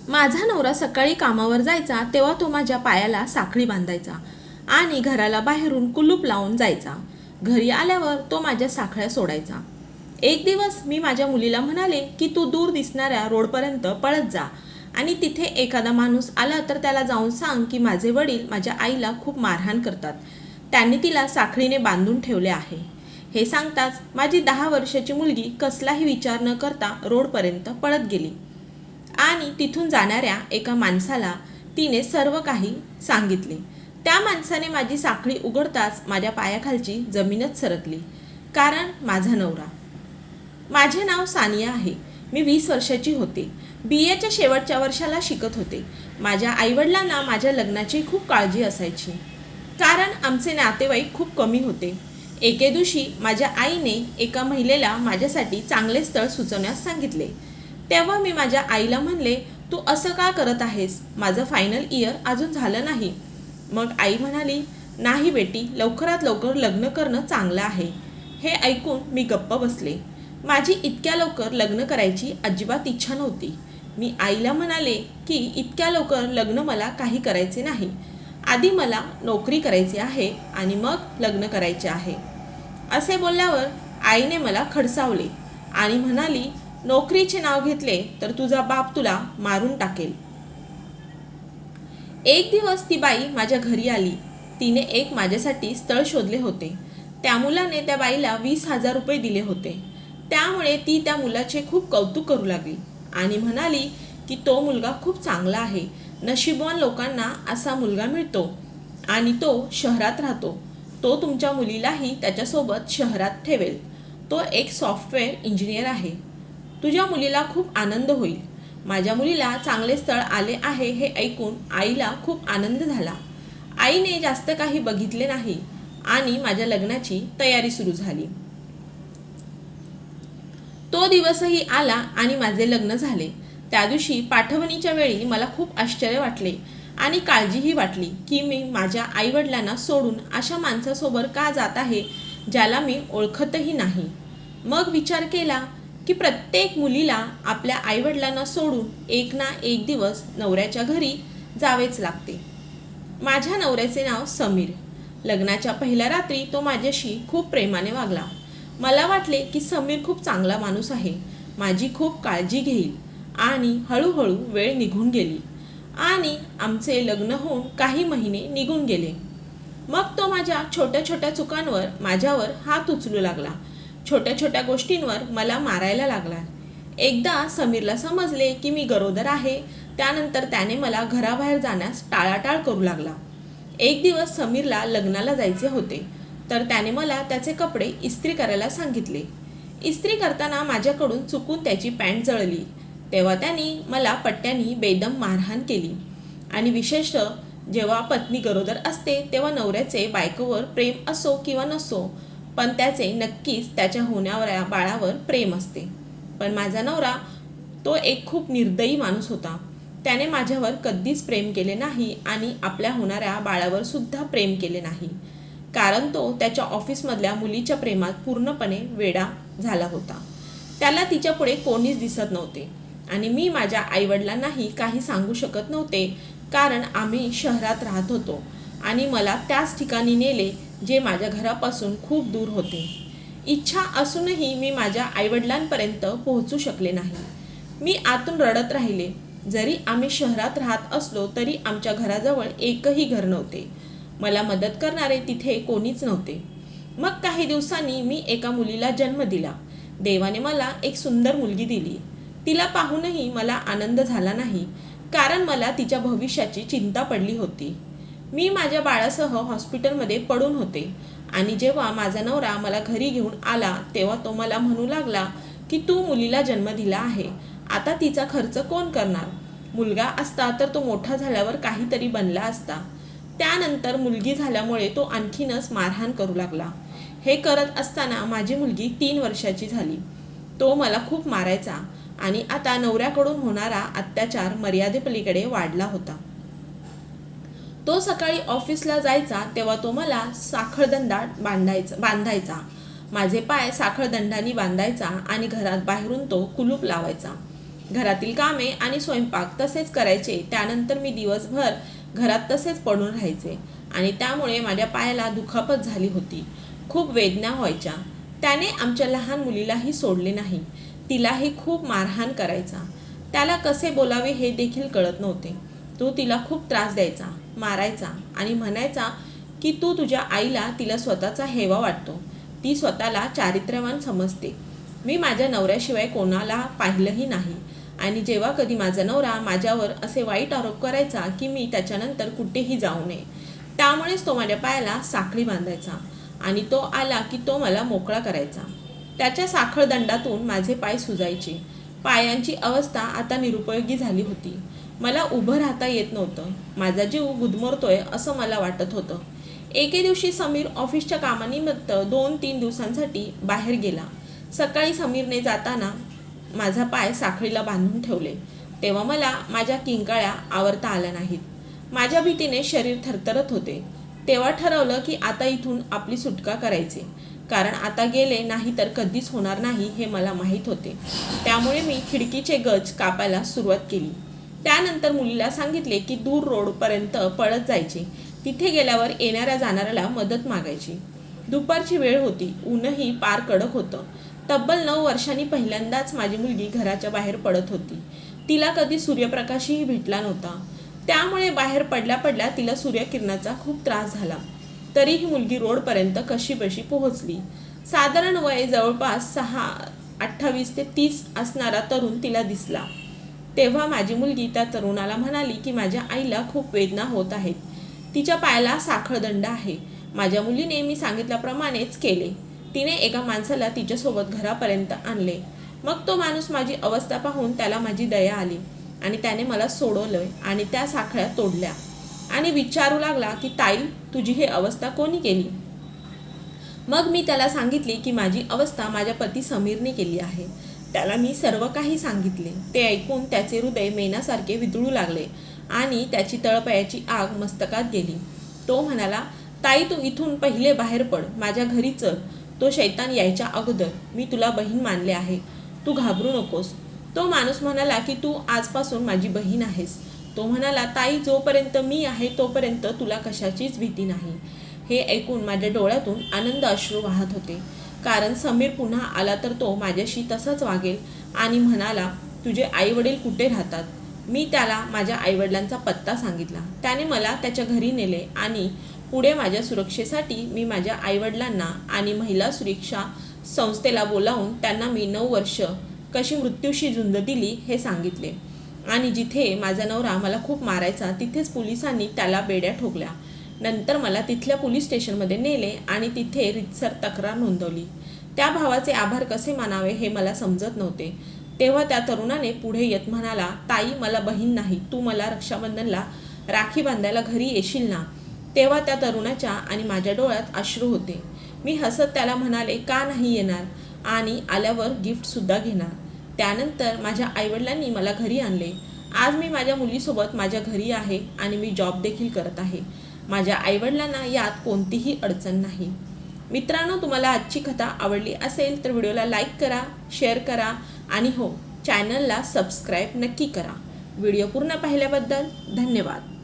माझा नवरा सकाळी कामावर जायचा तेव्हा तो माझ्या पायाला साखळी बांधायचा आणि घराला बाहेरून कुलूप लावून जायचा. घरी आल्यावर तो माझ्या साखळ्या सोडायचा. एक दिवस मी माझ्या मुलीला म्हणाले की तू दूर दिसणाऱ्या रोडपर्यंत पळत जा आणि तिथे एखादा माणूस आला तर त्याला जाऊन सांग की माझे वडील माझ्या आईला खूप मारहाण करतात, त्यांनी तिला साखळीने बांधून ठेवले आहे. हे सांगताच माझी 10 वर्षाची मुलगी कसलाही विचार न करता रोडपर्यंत पळत गेली आणि तिथून जाणाऱ्या एका माणसाला तिने सर्व काही सांगितले. त्या माणसाने माझी साखळी उघडताच माझ्या पायाखालची जमीनच सरकली. कारण माझा नवरा. माझे नाव सानिया आहे. मी 20 वर्षाची होते. BAच्या शेवटच्या वर्षाला शिकत होते. माझ्या आईवडिलांना माझ्या लग्नाची खूप काळजी असायची, कारण आमचे नातेवाईक खूप कमी होते. एके दिवशी माझ्या आईने एका महिलेला माझ्यासाठी चांगले स्थळ सुचवण्यास सांगितले. तेव्हा मी माझ्या आईला म्हणले, तू असं का करत आहेस? माझं फायनल इयर अजून झालं नाही. मग आई म्हणाली, नाही बेटी, लवकरात लवकर लग्न करणं चांगलं आहे. हे ऐकून मी गप्प बसले. माझी इतक्या लवकर लग्न करायची अजिबात इच्छा नव्हती. मी आईला म्हणाले की इतक्या लवकर लग्न मला काही करायचे नाही. आधी मला नोकरी करायची आहे आणि मग लग्न करायचे आहे. असे बोलल्यावर आईने मला खडसावले आणि म्हणाली, नोकरीचे नाव घेतले तर तुझा बाप तुला मारून टाकेल. एक दिवस ती बाई माझ्या घरी आली. तिने एक माझ्यासाठी स्थळ शोधले होते. त्या मुलाने त्या बाईला 20,000 रुपये दिले होते. त्यामुळे ती त्या मुलाचे खूप कौतुक करू लागली आणि म्हणाली की तो मुलगा खूप चांगला आहे. नशीबवान लोकांना असा मुलगा मिळतो आणि तो शहरात राहतो. तो तुमच्या मुलीलाही त्याच्यासोबत शहरात ठेवेल. तो एक सॉफ्टवेअर इंजिनियर आहे. तुझ्या मुलीला खूप आनंद होईल. माझ्या मुलीला चांगले स्थळ आले आहे हे ऐकून आईला खूप आनंद झाला. आईने जास्त काही बघितले नाही आणि माझ्या लग्नाची तयारी सुरू झाली. तो दिवसही आला आणि माझे लग्न झाले. त्या दिवशी पाठवणीच्या वेळी मला खूप आश्चर्य वाटले आणि काळजीही वाटली की मी माझ्या आईवडिलांना सोडून अशा माणसासोबत का जात आहे ज्याला मी ओळखतही नाही. मग विचार केला की प्रत्येक मुलीला आपल्या आईवडिलांना सोडून एक ना एक दिवस नवऱ्याच्या घरी जावेच लागते. माझ्या नवऱ्याचे नाव समीर. लग्नाच्या पहिल्या रात्री तो माझ्याशी खूप प्रेमाने वागला. मला वाटले की समीर खूप चांगला माणूस आहे, माझी खूप काळजी घेईल. आणि हळूहळू वेळ निघून गेली आणि आमचे लग्न होऊन काही महिने निघून गेले. मग तो माझ्या छोट्या छोट्या चुकांवर माझ्यावर हात उचलू लागला. छोट्या छोट्या गोष्टींवर मला मारायला लागला. एकदा समीरला समजले की मी गरोदर आहे. त्यानंतर त्याने मला घराबाहेर जाण्यास टाळाटाळ करू लागला. एक दिवस समीरला लग्नाला जायचे होते, तर त्याने मला त्याचे कपडे इस्त्री करायला सांगितले. इस्त्री करताना माझ्याकडून चुकून त्याची पॅन्ट जळली. तेव्हा त्यांनी मला पट्ट्यांनी बेदम मारहाण केली. आणि विशेषतः जेव्हा पत्नी गरोदर असते तेव्हा नवऱ्याचे बायकोवर प्रेम असो किंवा नसो, पण त्याचे नक्कीच त्याच्या होणाऱ्या बाळावर प्रेम असते. पण माझा नवरा तो एक खूप निर्दयी माणूस होता. त्याने माझ्यावर कधीच प्रेम केले नाही आणि आपल्या होणाऱ्या बाळावर सुद्धा प्रेम केले नाही, कारण तो त्याच्या ऑफिसमधल्या मुलीच्या प्रेमात पूर्णपणे वेडा झाला होता. त्याला तिच्यापुढे कोणीच दिसत नव्हते आणि मी माझ्या आईवडिलांनाही काही सांगू शकत नव्हते, कारण आम्ही शहरात राहत होतो आणि मला त्याच ठिकाणी नेले जे माझ्या घरापासून खूप दूर होते. इच्छा असूनही मी माझ्या आईवडिलांपर्यंत पोहोचू शकले नाही. मी आतून रडत राहिले. जरी आम्ही शहरात राहत असलो तरी आमच्या घराजवळ एकही घर नव्हते. मला मदत करणारे तिथे कोणीच नव्हते. मग काही दिवसांनी मी एका मुलीला जन्म दिला. देवाने मला एक सुंदर मुलगी दिली. तिला पाहूनही मला आनंद झाला नाही, कारण मला तिच्या भविष्याची चिंता पडली होती. मी माझ्या बाळासह हॉस्पिटलमध्ये पडून होते आणि जेव्हा माझा नवरा मला घरी घेऊन आला तेव्हा तो मला म्हणू लागला की तू मुलीला जन्म दिला आहे, आता तिचा खर्च कोण करणार? मुलगा असता तर तो मोठा झाल्यावर काहीतरी बनला असता. त्यानंतर मुलगी झाल्यामुळे तो आणखीनच मारहाण करू लागला. हे करत असताना माझी मुलगी 3 वर्षाची झाली. तो मला खूप मारायचा आणि आता नवऱ्याकडून होणारा अत्याचार मर्यादेपलीकडे वाढला होता. तो सकाळी ऑफिसला जायचा तेव्हा तो मला साखळदंडा बांधायचा. माझे पाय साखळदंडानी बांधायचा आणि घरात बाहेरून तो कुलूप लावायचा. घरातील कामे आणि स्वयंपाक तसेच करायचे. त्यानंतर मी दिवसभर घरात तसेच पडून राहायचे आणि त्यामुळे माझ्या पायाला दुखापत झाली होती. खूप वेदना व्हायच्या. त्याने आमच्या लहान मुलीलाही सोडले नाही. तिलाही खूप मारहाण करायचा. त्याला कसे बोलावे हे देखील कळत नव्हते. तो तिला खूप त्रास द्यायचा, मारायचा आणि म्हणायचा की तू तुझ्या आईला तिला स्वतःचा हेवा वाटतो. ती स्वतःला चारित्र्यवान समजते. मी माझ्या नवऱ्याशिवाय कोणाला पाहिलंही नाही आणि जेव्हा कधी माझा नवरा माझ्यावर असे वाईट आरोप करायचा की मी त्याच्यानंतर कुठेही जाऊ नये, त्यामुळेच तो माझ्या पायाला साखळी बांधायचा आणि तो आला की तो मला मोकळा करायचा. त्याच्या साखळदंडातून माझे पाय सुजायचे. पायांची अवस्था आता निरुपयोगी झाली होती. मला उभं राहता येत नव्हतं. माझा जीव गुदमरतोय असं मला वाटत होतं. एके दिवशी समीर ऑफिसच्या कामानिमित्त 2-3 दिवसांसाठी बाहेर गेला. सकाळी समीरने जाताना माझा पाय साखळीला बांधून ठेवले. तेव्हा मला माझ्या किंकाळ्या आवरता आल्या नाहीत. माझ्या भीतीने शरीर थरथरत होते. तेव्हा ठरवलं की आता इथून आपली सुटका करायची, कारण आता गेले नाही तर कधीच होणार नाही हे मला माहीत होते. त्यामुळे मी खिडकीचे गज कापायला सुरुवात केली. त्यानंतर मुलीला सांगितले की दूर रोडपर्यंत पळत जायचे. तिथे गेल्यावर येणाऱ्या जाणाऱ्याला मदत मागायची. दुपारची वेळ होती. ऊनही पार कडक होतं. तब्बल 9 वर्षांनी पहिल्यांदाच माझी मुलगी घराच्या बाहेर पडत होती. तिला कधी सूर्यप्रकाशही भेटला नव्हता. त्यामुळे बाहेर पडल्या पडल्या तिला सूर्यकिरणाचा खूप त्रास झाला. तरीही मुलगी रोडपर्यंत कशीबशी पोहोचली. साधारण वय जवळपास 28 ते 30 असणारा तरुण तिला दिसला. तेव्हा माझी मुलगी त्या तरुणाला म्हणाली की माझ्या आईला खूप वेदना होत आहेत. तिच्या पायाला साखळदंड आहे. माझ्या मुलीने मी सांगितल्याप्रमाणेच केले. तिने एका माणसाला तिच्यासोबत घरापर्यंत आणले. मग तो माणूस माझी अवस्था पाहून त्याला माझी दया आली आणि त्याने मला सोडवलं आणि त्या साखळ्या तोडल्या आणि विचारू लागला की ताई, तुझी ही अवस्था कोणी केली? मग मी त्याला सांगितले की माझी अवस्था माझ्या पती समीरने केली आहे. त्याला मी सर्व काही सांगितले. ते ऐकून त्याचे हृदय मेणासारखे वितळू लागले आणि त्याची तळपायाची आग मस्तकात गेली. तो म्हणाला, ताई, तू इथून पहिले बाहेर पड. माझ्या घरी चल. तो शैतान यायच्या अगोदर मी तुला बहीण मानले आहे. तू घाबरू नकोस. तो माणूस म्हणाला की तू आजपासून माझी बहीण आहेस. तो म्हणाला, ताई, जोपर्यंत मी आहे तोपर्यंत तुला कशाचीच भीती नाही. हे ऐकून माझ्या डोळ्यातून आनंद अश्रू वाहत होते, कारण समीर पुन्हा आला तर तो माझ्याशी तसंच वागेल आणि म्हणाला, तुझे आईवडील कुठे राहतात? मी त्याला माझ्या आईवडिलांचा पत्ता सांगितला. त्याने मला त्याच्या घरी नेले आणि पुढे माझ्या सुरक्षेसाठी मी माझ्या आईवडिलांना आणि महिला सुरक्षा संस्थेला बोलावून त्यांना मी 9 वर्ष कशी मृत्यूशी झुंज दिली हे सांगितले आणि जिथे माझा नवरा मला खूप मारायचा तिथेच पोलिसांनी त्याला बेड्या ठोकल्या. नंतर मला तिथल्या पोलीस स्टेशनमध्ये नेले आणि तिथे रीतसर तक्रार नोंदवली. त्या भावाचे आभार कसे मानावे हे मला समजत नव्हते. तेव्हा त्या तरुणाने पुढे येत म्हणाला, ताई, मला बहीण नाही. तू मला रक्षाबंधनला राखी बांधायला घरी येशील ना? तेव्हा त्या तरुणाच्या आणि माझ्या डोळ्यात अश्रू होते. मी हसत त्याला म्हणाले, का नाही येणार आणि आल्यावर गिफ्टसुद्धा घेणार. त्यानंतर माझ्या आईवडिलांनी मला घरी आणले. आज मी माझ्या मुलीसोबत माझ्या घरी आहे आणि मी जॉब देखील करत आहे. माझ्या आईवडिलांना यात कोणतीही अडचण नाही. मित्रांनो, तुम्हाला आजची कथा आवडली असेल तर व्हिडिओला लाईक करा, शेअर करा आणि हो, चॅनलला सबस्क्राईब नक्की करा. व्हिडिओ पूर्ण पाहिल्याबद्दल धन्यवाद.